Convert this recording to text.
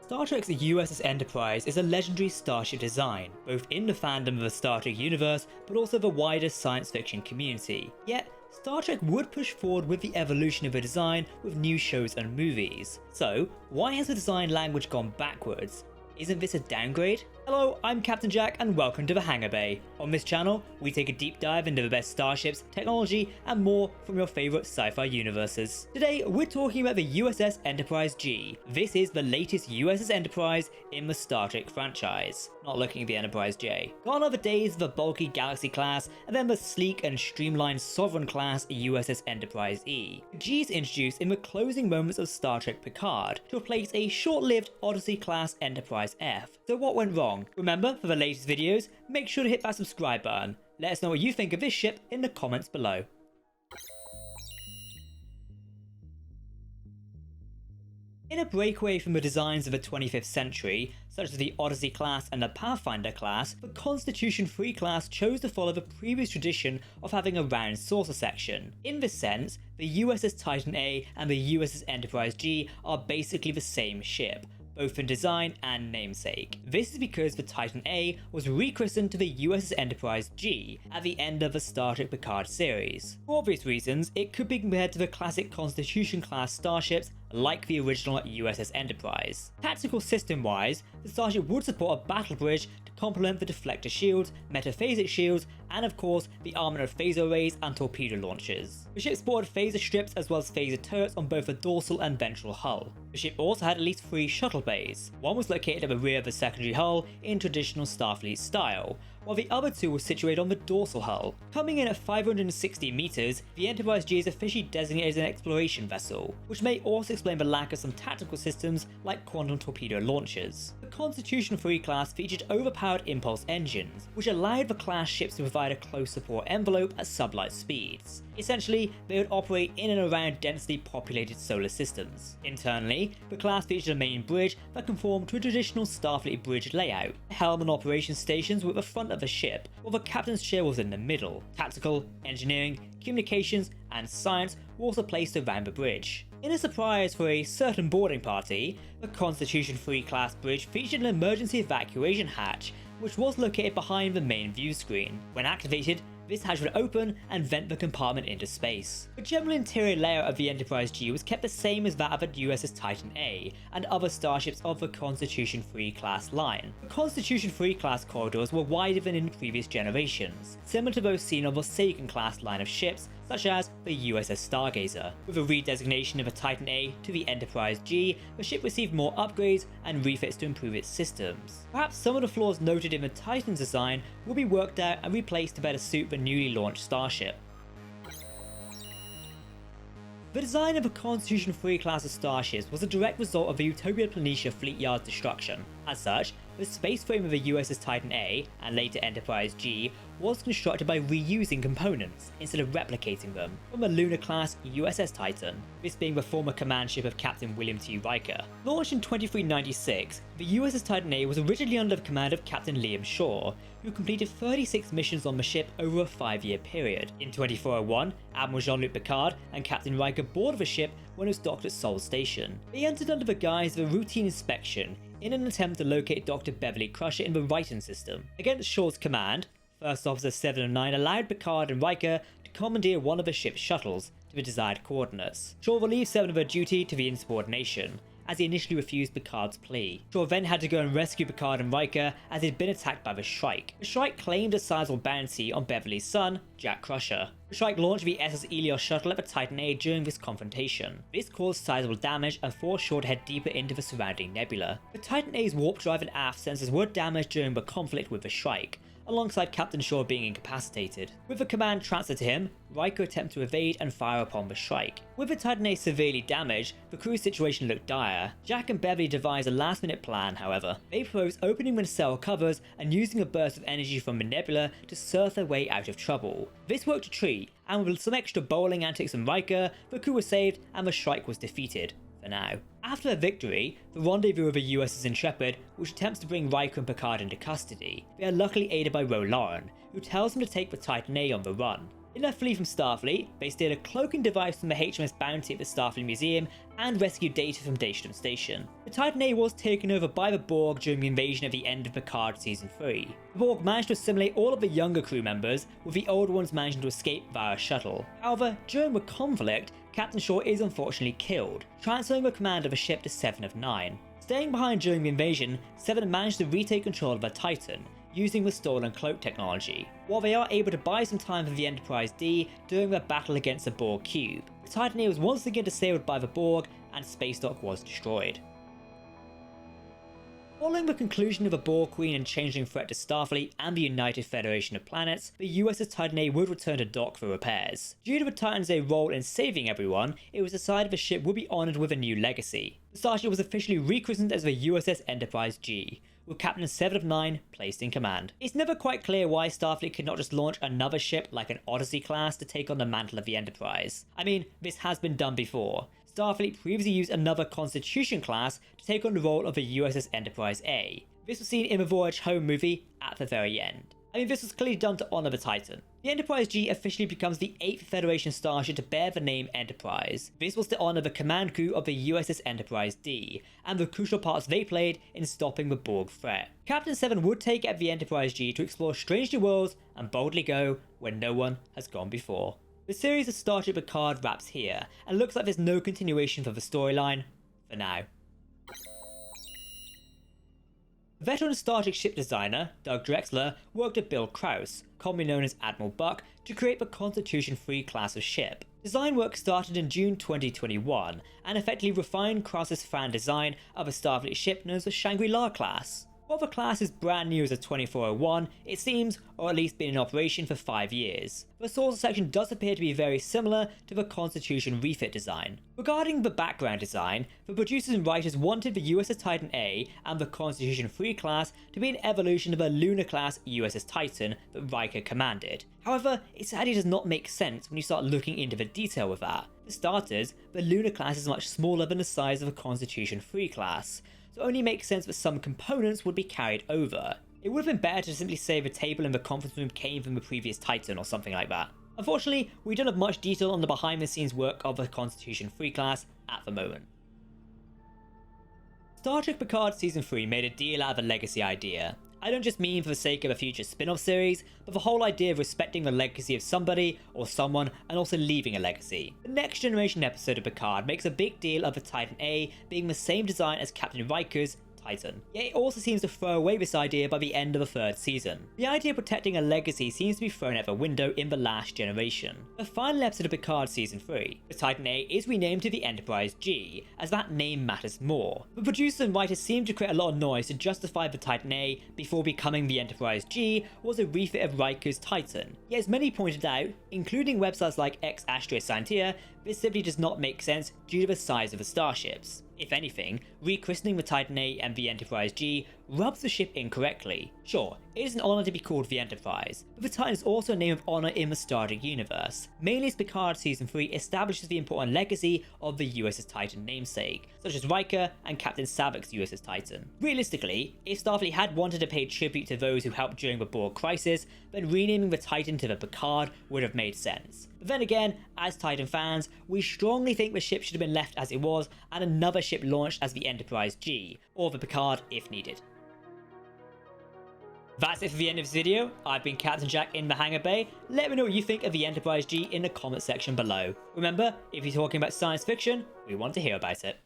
Star Trek's USS Enterprise is a legendary starship design, both in the fandom of the Star Trek universe, but also the wider science fiction community. Yet, Star Trek would push forward with the evolution of the design with new shows and movies. So, why has the design language gone backwards? Isn't this a downgrade? Hello, I'm Captain Jack and welcome to the Hangar Bay. On this channel, we take a deep dive into the best starships, technology, and more from your favourite sci-fi universes. Today, we're talking about the USS Enterprise G. This is the latest USS Enterprise in the Star Trek franchise. Not looking at the Enterprise J. Gone are the days of the bulky Galaxy class, and then the sleek and streamlined Sovereign class USS Enterprise E. The G is introduced in the closing moments of Star Trek Picard to replace a short-lived Odyssey class Enterprise F. So what went wrong? Remember, for the latest videos, make sure to hit that subscribe button. Let us know what you think of this ship in the comments below. In a breakaway from the designs of the 25th century, such as the Odyssey class and the Pathfinder class, the Constitution 3 class chose to follow the previous tradition of having a round saucer section. In this sense, the USS Titan A and the USS Enterprise G are basically the same ship, both in design and namesake. This is because the Titan A was rechristened to the USS Enterprise G at the end of the Star Trek Picard series. For obvious reasons, it could be compared to the classic Constitution class starships like the original USS Enterprise. Tactical system-wise, the starship would support a battle bridge to complement the deflector shields, metaphasic shields, and of course the armament of phaser arrays and torpedo launchers. The ship sported phaser strips as well as phaser turrets on both the dorsal and ventral hull. The ship also had at least 3 shuttle bays. One was located at the rear of the secondary hull in traditional Starfleet style, while the other 2 were situated on the dorsal hull. Coming in at 560 meters, the Enterprise G is officially designated as an exploration vessel, which may also explain the lack of some tactical systems like quantum torpedo launchers. The Constitution 3 class featured overpowered impulse engines, which allowed the class ships to provide a close support envelope at sublight speeds. Essentially, they would operate in and around densely populated solar systems. Internally, the class featured a main bridge that conformed to a traditional Starfleet bridge layout. The helm and operations stations were at the front of the ship, while the captain's chair was in the middle. Tactical, engineering, communications, and science were also placed around the bridge. In a surprise for a certain boarding party, the Constitution 3 class bridge featured an emergency evacuation hatch, which was located behind the main view screen. When activated, this hatch would open and vent the compartment into space. The general interior layout of the Enterprise G was kept the same as that of the USS Titan A and other starships of the Constitution 3 class line. The Constitution 3 class corridors were wider than in previous generations, similar to those seen on the Sagan class line of ships, such as the USS Stargazer. With a redesignation of the Titan A to the Enterprise G, the ship received more upgrades and refits to improve its systems. Perhaps some of the flaws noted in the Titan's design will be worked out and replaced to better suit the newly launched starship. The design of the Constitution 3 class of starships was a direct result of the Utopia Planitia Fleet Yard's destruction. As such, the space frame of the USS Titan A, and later Enterprise G, was constructed by reusing components instead of replicating them from a lunar class USS Titan, this being the former command ship of Captain William T. Riker. Launched in 2396, the USS Titan A was originally under the command of Captain Liam Shaw, who completed 36 missions on the ship over a 5-year period. In 2401, Admiral Jean-Luc Picard and Captain Riker boarded the ship when it was docked at Sol Station. They entered under the guise of a routine inspection in an attempt to locate Dr. Beverly Crusher in the Ryton system. Against Shaw's command, First Officer 709 allowed Picard and Riker to commandeer one of the ship's shuttles to the desired coordinates. Shaw relieved 7 of her duty to the insubordination, as he initially refused Picard's plea. Shaw then had to go and rescue Picard and Riker as they'd been attacked by the Shrike. The Shrike claimed a sizable bounty on Beverly's son, Jack Crusher. The Shrike launched the SS Elios shuttle at the Titan A during this confrontation. This caused sizable damage and forced Shaw to head deeper into the surrounding nebula. The Titan A's warp drive and aft sensors were damaged during the conflict with the Shrike, alongside Captain Shaw being incapacitated. With the command transferred to him, Riker attempted to evade and fire upon the Shrike. With the Titan A severely damaged, the crew's situation looked dire. Jack and Beverly devised a last-minute plan, however. They proposed opening the nacelle covers and using a burst of energy from the nebula to surf their way out of trouble. This worked a treat, and with some extra bowling antics from Riker, the crew was saved and the Shrike was defeated. For now. After their victory, the rendezvous of the USS Intrepid, which attempts to bring Riker and Picard into custody, they are luckily aided by Ro Lauren, who tells them to take the Titan A on the run. In their flee from Starfleet, they steal a cloaking device from the HMS Bounty at the Starfleet Museum and rescue data from Daystrom Station. The Titan A was taken over by the Borg during the invasion at the end of Picard Season 3. The Borg managed to assimilate all of the younger crew members, with the older ones managing to escape via a shuttle. However, during the conflict, Captain Shaw is unfortunately killed, transferring the command of the ship to Seven of Nine. Staying behind during the invasion, Seven managed to retake control of the Titan, using the stolen cloak technology, while they are able to buy some time for the Enterprise D during their battle against the Borg cube. The Titan A was once again disabled by the Borg, and Space Dock was destroyed. Following the conclusion of the Borg Queen and changeling threat to Starfleet and the United Federation of Planets, the USS Titan A would return to dock for repairs. Due to the Titan's A role in saving everyone, it was decided the ship would be honoured with a new legacy. The starship was officially rechristened as the USS Enterprise G, with Captain 7 of 9 placed in command. It's never quite clear why Starfleet could not just launch another ship like an Odyssey class to take on the mantle of the Enterprise. I mean, this has been done before. Starfleet previously used another Constitution class to take on the role of the USS Enterprise A. This was seen in the Voyage Home movie at the very end. I mean, this was clearly done to honour the Titan. The Enterprise G officially becomes the 8th Federation starship to bear the name Enterprise. This was to honour the command crew of the USS Enterprise D, and the crucial parts they played in stopping the Borg threat. Captain 7 would take at the Enterprise G to explore strange new worlds and boldly go where no one has gone before. The series of Starship Picard wraps here, and looks like there's no continuation for the storyline for now. Veteran Starship ship designer Doug Drexler worked with Bill Krause, commonly known as Admiral Buck, to create the Constitution III class of ship. Design work started in June 2021 and effectively refined Krause's fan design of a Starfleet ship known as the Shangri-La class. While the class is brand new as a 2401, it seems, or at least been in operation for 5 years. The source section does appear to be very similar to the Constitution refit design. Regarding the background design, the producers and writers wanted the USS Titan A and the Constitution III class to be an evolution of a Lunar class USS Titan that Riker commanded. However, it sadly does not make sense when you start looking into the detail of that. For starters, the Lunar class is much smaller than the size of a Constitution III class, so it only makes sense that some components would be carried over. It would have been better to simply say the table in the conference room came from the previous Titan or something like that. Unfortunately, we don't have much detail on the behind the scenes work of the Constitution III class at the moment. Star Trek Picard Season 3 made a deal out of a legacy idea. I don't just mean for the sake of a future spin-off series, but the whole idea of respecting the legacy of somebody or someone and also leaving a legacy. The Next Generation episode of Picard makes a big deal of the Titan A being the same design as Captain Riker's Titan. Yet it also seems to throw away this idea by the end of the 3rd season. The idea of protecting a legacy seems to be thrown out the window in The Last Generation. The final episode of Picard Season 3, the Titan A is renamed to the Enterprise G, as that name matters more. The producers and writers seem to create a lot of noise to justify the Titan A before becoming the Enterprise G was a refit of Riker's Titan. Yet as many pointed out, including websites like Ex Astria Scientia, this simply does not make sense due to the size of the starships. If anything, rechristening the Titan A and the Enterprise G rubs the ship incorrectly. Sure, it is an honour to be called the Enterprise, but the Titan is also a name of honour in the Star Trek universe, mainly as Picard Season 3 establishes the important legacy of the USS Titan namesake, such as Riker and Captain Savik's USS Titan. Realistically, if Starfleet had wanted to pay tribute to those who helped during the Borg crisis, then renaming the Titan to the Picard would have made sense. But then again, as Titan fans, we strongly think the ship should have been left as it was and another ship launched as the Enterprise G, or the Picard if needed. That's it for the end of this video. I've been Captain Jack in the Hangar Bay. Let me know what you think of the Enterprise G in the comment section below. Remember, if you're talking about science fiction, we want to hear about it.